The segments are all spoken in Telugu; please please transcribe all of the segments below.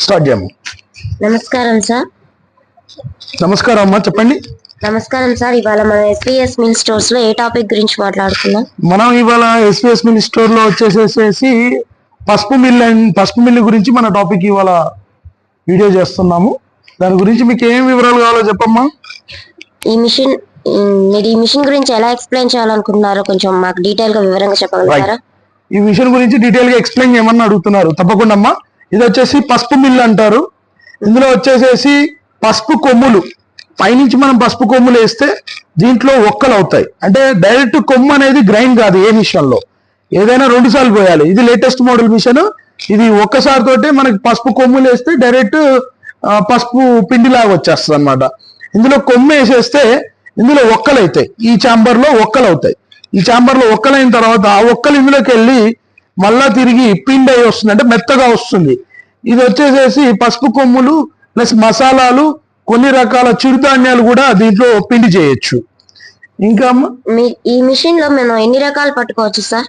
స్టార్ట్ చేయము. నమస్కారం సార్. నమస్కారం అమ్మా, చెప్పండి. నమస్కారం సార్. ఇవాళ మన ఎస్విఎస్ మిల్ స్టోర్స్ లో ఏ టాపిక్ గురించి మాట్లాడుతున్నాం? మనం ఇవాళ ఎస్విఎస్ మిల్ స్టోర్ లో వచ్చేసేసి పసుపు మిల్ గురించి మన టాపిక్ ఇవాళ వీడియో చేస్తున్నాము. దాని గురించి మీకు ఏం వివరాలు కావాలో చెప్పమ్మా. మీరు ఈ మిషన్ గురించి ఎలా ఎక్స్ప్లెయిన్ చేయాలనుకుంటున్నారో కొంచెం మాకు డీటెయిల్ గా వివరంగా చెప్పగలుగుతారా? ఈ మిషన్ గురించి డీటెయిల్ గా ఎక్స్ప్లెయిన్ చేయమని అడుగుతున్నారు. తప్పకుండా అమ్మా. ఇది వచ్చేసి పసుపు మిల్ అంటారు. ఇందులో వచ్చేసేసి పసుపు కొమ్ములు పైనుంచి మనం పసుపు కొమ్ములు వేస్తే దీంట్లో ఒక్కలు అవుతాయి. అంటే డైరెక్ట్ కొమ్ము అనేది గ్రైండ్ కాదు. ఏ మిషన్ లో ఏదైనా 2 సార్లు పోయాలి. ఇది లేటెస్ట్ మోడల్ మిషన్. ఇది ఒక్కసారి తోటే మనకి పసుపు కొమ్ములు వేస్తే డైరెక్ట్ పసుపు పిండి లాగా వచ్చేస్తుంది అనమాట. ఇందులో కొమ్ము వేసేస్తే ఇందులో ఒక్కలు అవుతాయి. ఈ చాంబర్ లో ఒక్కలు అవుతాయి. ఈ చాంబర్ లో ఒక్కలైన తర్వాత ఆ ఒక్కలు ఇందులోకి వెళ్ళి మళ్ళా తిరిగి పిండి అయి వస్తుంది, అంటే మెత్తగా వస్తుంది. ఇది వచ్చేసేసి పసుపు కొమ్ములు ప్లస్ మసాలాలు, కొన్ని రకాల చిరుధాన్యాలు కూడా దీంట్లో పిండి చేయొచ్చు. ఇంకా ఈ మిషన్ లో మేము ఎన్ని రకాలు పట్టుకోవచ్చు సార్?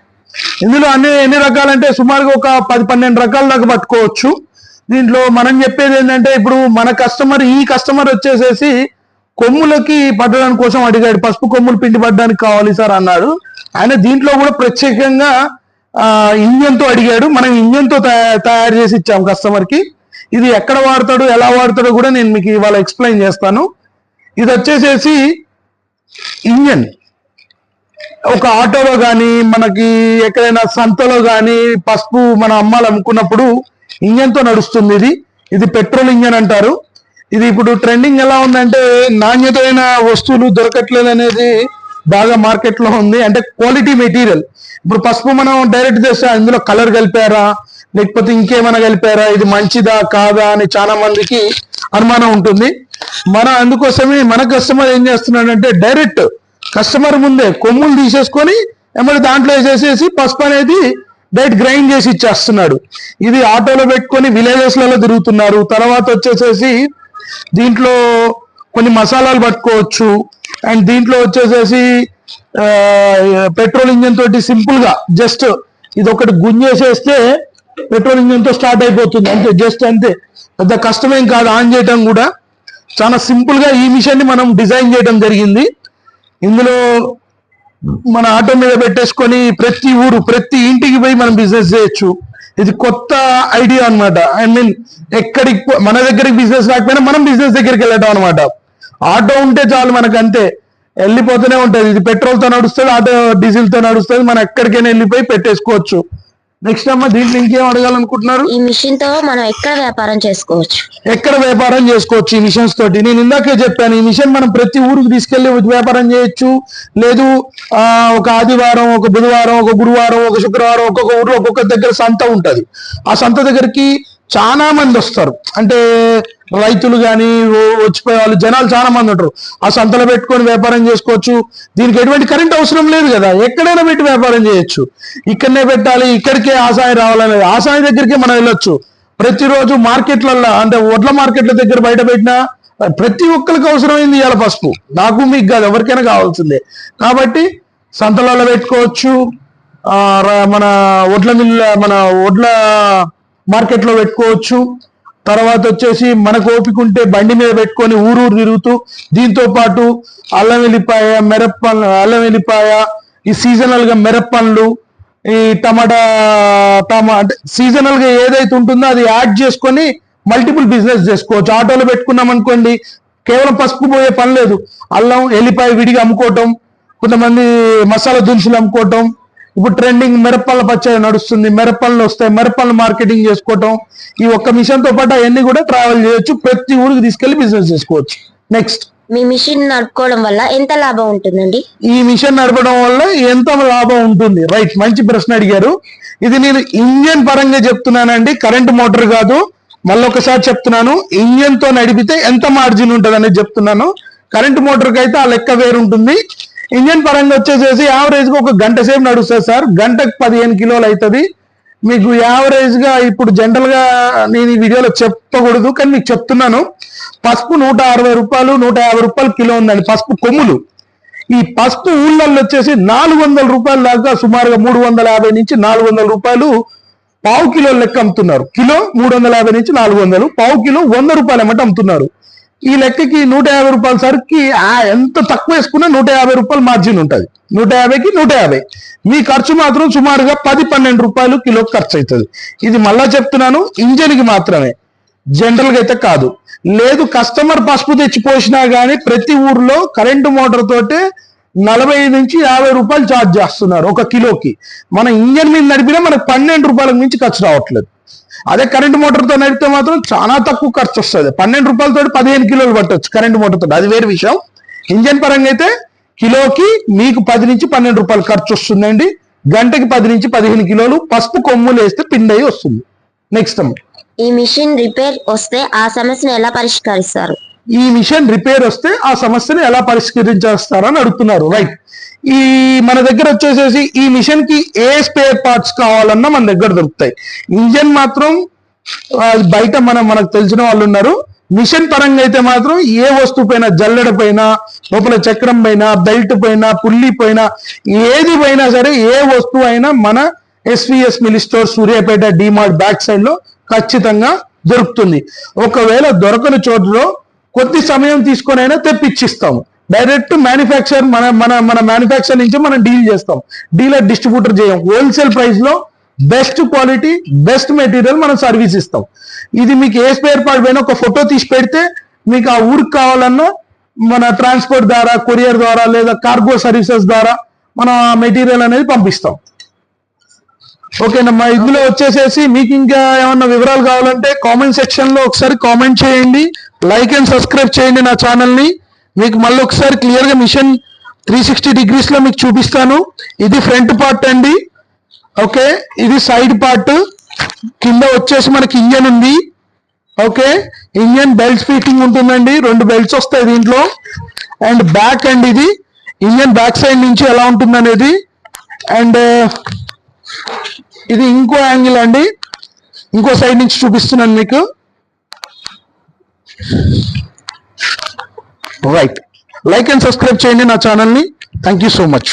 ఇందులో ఎన్ని రకాలంటే సుమారుగా ఒక 10-12 రకాల దాకా పట్టుకోవచ్చు. దీంట్లో మనం చెప్పేది ఏంటంటే, ఇప్పుడు మన ఈ కస్టమర్ వచ్చేసేసి కొమ్ములకి పట్టడానికి కోసం అడిగాడు. పసుపు కొమ్ములు పిండి పట్టడానికి కావాలి సార్ అన్నాడు. ఆయన దీంట్లో కూడా ప్రత్యేకంగా ఇంజన్ తో అడిగాడు. మనం ఇంజన్ తో తయారు చేసి ఇచ్చాం కస్టమర్ కి. ఇది ఎక్కడ వాడతాడు, ఎలా వాడతాడో కూడా నేను మీకు ఇవాళ ఎక్స్ప్లెయిన్ చేస్తాను. ఇది వచ్చేసేసి ఇంజన్ ఒక ఆటోలో కానీ మనకి ఎక్కడైనా సంతలో కానీ పసుపు మనం అమ్మాలనుకున్నప్పుడు ఇంజన్ తో నడుస్తుంది. ఇది పెట్రోల్ ఇంజన్ అంటారు. ఇది ఇప్పుడు ట్రెండింగ్ ఎలా ఉందంటే, నాణ్యతమైన వస్తువులు దొరకట్లేదు అనేది బాగా మార్కెట్ లో ఉంది. అంటే క్వాలిటీ మెటీరియల్. ఇప్పుడు పసుపు మనం డైరెక్ట్ చేస్తే ఇందులో కలర్ కలిపారా లేకపోతే ఇంకేమైనా కలిపారా, ఇది మంచిదా కాదా అని చాలా మందికి అనుమానం ఉంటుంది. అందుకోసమే మన కస్టమర్ ఏం చేస్తున్నాడంటే, డైరెక్ట్ కస్టమర్ ముందే కొమ్ములు తీసేసుకొని ఏమంటే దాంట్లో వేసేసేసి పసుపు అనేది డైరెక్ట్ గ్రైండ్ చేసి ఇచ్చేస్తున్నాడు. ఇది ఆటోలో పెట్టుకొని విలేజెస్ లలో తిరుగుతున్నారు. తర్వాత వచ్చేసేసి దీంట్లో కొన్ని మసాలాలు పట్టుకోవచ్చు. అండ్ దీంట్లో వచ్చేసేసి పెట్రోల్ ఇంజన్ తోటి సింపుల్ గా జస్ట్ ఇది ఒకటి గుంజేసేస్తే పెట్రోల్ ఇంజన్ తో స్టార్ట్ అయిపోతుంది. అంతే, జస్ట్ అంతే. పెద్ద కష్టమేం కాదు. ఆన్ చేయడం కూడా చాలా సింపుల్ గా ఈ మిషన్ ని మనం డిజైన్ చేయడం జరిగింది. ఇందులో మన ఆటో మీద పెట్టేసుకొని ప్రతి ఇంటికి పోయి మనం బిజినెస్ చేయొచ్చు. ఇది కొత్త ఐడియా అనమాట. ఎక్కడికి మన దగ్గరికి బిజినెస్ రాకపోయినా మనం బిజినెస్ దగ్గరికి వెళ్ళటం అనమాట. ఆటో ఉంటే చాలు మనకు, అంతే వెళ్ళిపోతూనే ఉంటది. ఇది పెట్రోల్ తో నడుస్తుంది, ఆటో డీజిల్ తో నడుస్తుంది. మనం ఎక్కడికైనా వెళ్ళిపోయి పెట్టేసుకోవచ్చు. నెక్స్ట్ అమ్మ, దీంట్లో ఇంకేం అడగాలనుకుంటున్నారు? ఈ మిషన్ తో మనం ఎక్కడ వ్యాపారం చేసుకోవచ్చు? ఈ మిషన్స్ తోటి నేను ఇందాకే చెప్పాను. ఈ మిషన్ మనం ప్రతి ఊరికి తీసుకెళ్లి వ్యాపారం చేయొచ్చు. లేదు ఒక ఆదివారం, ఒక బుధవారం, ఒక గురువారం, ఒక శుక్రవారం ఒక్కొక్క ఊర్లో ఒక్కొక్క దగ్గర సంత ఉంటది. ఆ సంత దగ్గరికి చాలా మంది వస్తారు. అంటే రైతులు కానీ వచ్చిపోయే వాళ్ళు జనాలు చాలా మంది ఉంటారు. ఆ సంతలో పెట్టుకొని వ్యాపారం చేసుకోవచ్చు. దీనికి ఎటువంటి కరెంట్ అవసరం లేదు కదా, ఎక్కడైనా పెట్టి వ్యాపారం చేయొచ్చు. ఇక్కడనే పెట్టాలి, ఇక్కడికే ఆసాయం రావాలనేది ఆసాయం దగ్గరికి మనం వెళ్ళొచ్చు. ప్రతిరోజు మార్కెట్లలో, అంటే వడ్ల మార్కెట్ల దగ్గర బయట పెట్టినా ప్రతి ఒక్కరికి అవసరమైంది ఇవాళ పసుపు. నాకు మీకు కాదు, ఎవరికైనా కావాల్సిందే. కాబట్టి సంతలలో పెట్టుకోవచ్చు. మన వడ్ల మార్కెట్ లో పెట్టుకోవచ్చు. తర్వాత వచ్చేసి మనకు ఓపిక ఉంటే బండి మీద పెట్టుకొని ఊరు తిరుగుతూ దీంతో పాటు అల్లం వెల్లిపాయ, ఈ సీజనల్ గా మిరప్పండ్లు, ఈ టమాటా అంటే సీజనల్ గా ఏదైతే ఉంటుందో అది యాడ్ చేసుకొని మల్టిపుల్ బిజినెస్ చేసుకోవచ్చు. ఆటోలో పెట్టుకున్నాం అనుకోండి, కేవలం పసుపు పోయే పని లేదు. అల్లం ఎల్లిపాయ విడిగా అమ్ముకోవటం, కొంతమంది మసాలా దినుసులు అమ్ముకోవటం. ఇప్పుడు ట్రెండింగ్ మిరప్పళ్ళ పచ్చడి నడుస్తుంది, మిరప్పళ్ళు వస్తాయి, మిరప్పళ్ళు మార్కెటింగ్ చేసుకోవటం. ఈ ఒక్క మిషన్ తో పాటు అవన్నీ కూడా ట్రావెల్ చేయొచ్చు. ప్రతి ఊరికి తీసుకెళ్లి బిజినెస్ చేసుకోవచ్చు. నెక్స్ట్, మీ మిషన్ నడుపుకోవడం వల్ల ఎంత లాభం ఉంటుందండి? ఈ మిషన్ నడపడం వల్ల ఎంత లాభం ఉంటుంది? రైట్, మంచి ప్రశ్న అడిగారు. ఇది నేను ఇంజన్ పరంగా చెప్తున్నానండి, కరెంట్ మోటార్ కాదు. మళ్ళొకసారి చెప్తున్నాను, ఇంజన్ తో నడిపితే ఎంత మార్జిన్ ఉంటుంది అనేది చెప్తున్నాను. కరెంట్ మోటార్ కి అయితే ఆ లెక్క వేరు ఉంటుంది. ఇంజన్ పరంగా వచ్చేసేసి యావరేజ్ గా 1 గంట సేపు నడుస్తుంది సార్. గంటకు 15 కిలోలు అవుతుంది. మీకు యావరేజ్ గా ఇప్పుడు జనరల్ గా నేను ఈ వీడియోలో చెప్పకూడదు, కానీ మీకు చెప్తున్నాను. పసుపు 160 రూపాయలు 150 రూపాయలు కిలో ఉందండి పసుపు కొమ్ములు. ఈ పసుపు ఊళ్ళల్లో వచ్చేసి 400 రూపాయల దాకా, సుమారుగా 350 నుంచి 400 రూపాయలు పావు కిలో లెక్క అమ్ముతున్నారు. కిలో 350 నుంచి 400, పావు కిలో 100 రూపాయలు అమ్మట అమ్ముతున్నారు. ఈ లెక్కకి 150 రూపాయల సరుకుకి ఎంత తక్కువ వేసుకున్నా 150 రూపాయలు మార్జిన్ ఉంటుంది. 150కి 150. మీ ఖర్చు మాత్రం సుమారుగా 10-12 రూపాయలు కిలో ఖర్చు అవుతుంది. ఇది మళ్ళా చెప్తున్నాను, ఇంజన్కి మాత్రమే, జనరల్ గా అయితే కాదు. లేదు కస్టమర్ పసుపు తెచ్చి పోసినా గానీ ప్రతి ఊర్లో కరెంటు మోటార్ తోటే 45 నుంచి 50 రూపాయలు ఛార్జ్ చేస్తున్నారు ఒక కిలోకి. మన ఇంజన్ మీద నడిపినా మనకు 12 రూపాయలకు మించి ఖర్చు రావట్లేదు. అదే కరెంటు మోటార్తో నడిపితే మాత్రం చాలా తక్కువ ఖర్చు వస్తుంది. 12 రూపాయలతో 15 కిలోలు పట్టొచ్చు కరెంటు మోటార్తో, అది వేరే విషయం. ఇంజన్ పరంగా అయితే కిలోకి మీకు 10 నుంచి 12 రూపాయలు ఖర్చు వస్తుందండి. గంటకి 10 నుంచి 15 కిలోలు పసుపు కొమ్ములు వేస్తే పిండి అయి వస్తుంది. నెక్స్ట్ ఈ మిషన్ రిపేర్ వస్తే ఆ సమస్యను ఎలా పరిష్కరిస్తారు? ఈ మిషన్ రిపేర్ వస్తే ఆ సమస్యను ఎలా పరిష్కరించేస్తారని అడుగుతున్నారు. రైట్. ఈ మన దగ్గర వచ్చేసేసి ఈ మిషన్ కి ఏ స్పేర్ పార్ట్స్ కావాలన్నా మన దగ్గర దొరుకుతాయి. ఇంజన్ మాత్రం బయట మనకు తెలిసిన వాళ్ళు ఉన్నారు. మిషన్ పరంగా అయితే మాత్రం ఏ వస్తువు పైన, జల్లెడ పైన, లోపల చక్రం పైన, బెల్ట్ పైన, పుల్లి పైన, ఏది పైనా సరే ఏ వస్తువు అయినా మన SVS mill store Suryapet DMart back side లో ఖచ్చితంగా దొరుకుతుంది. ఒకవేళ దొరకని చోటులో కొద్ది సమయం తీసుకొని అయినా తెప్పించిస్తాము. డైరెక్ట్ మ్యానుఫ్యాక్చర్ మన మ్యానుఫ్యాక్చర్ నుంచి మనం డీల్ చేస్తాం. డీలర్ డిస్ట్రిబ్యూటర్ చేయం. హోల్సేల్ ప్రైస్ లో బెస్ట్ క్వాలిటీ, బెస్ట్ మెటీరియల్ మనం సర్వీస్ ఇస్తాం. ఇది మీకు ఏ స్పేర్ పార్ట్ పైన ఒక ఫోటో తీసి పెడితే మీకు ఆ ఊరికి కావాలన్నా మన ట్రాన్స్పోర్ట్ ద్వారా, కొరియర్ ద్వారా లేదా కార్గో సర్వీసెస్ ద్వారా మనం ఆ మెటీరియల్ అనేది పంపిస్తాం. ఓకేనమ్మా. ఇందులో వచ్చేసేసి మీకు ఇంకా ఏమన్నా వివరాలు కావాలంటే కామెంట్ సెక్షన్ లో ఒకసారి కామెంట్ చేయండి, లైక్ అండ్ సబ్స్క్రైబ్ చేయండి నా ఛానల్ ని. మీకు మళ్ళీ ఒకసారి క్లియర్ గా మిషన్ 360 డిగ్రీస్ లో మీకు చూపిస్తాను. ఇది ఫ్రంట్ పార్ట్ అండి. ఓకే, ఇది సైడ్ పార్ట్. కింద వచ్చేసి మనకి ఇంజన్ ఉంది. ఓకే, ఇంజన్ బెల్ట్ ఫిట్టింగ్ ఉంటుందండి. 2 బెల్ట్స్ వస్తాయి దీంట్లో. అండ్ బ్యాక్ అండి, ఇది ఇంజన్ బ్యాక్ సైడ్ నుంచి ఎలా ఉంటుంది అనేది. అండ్ ఇది ఇంకో యాంగిల్ అండి, ఇంకో సైడ్ నుంచి చూపిస్తున్నాను మీకు. రైట్. లైక్ అండ్ సబ్స్క్రైబ్ చేయండి నా ఛానల్ ని. Thank you so much.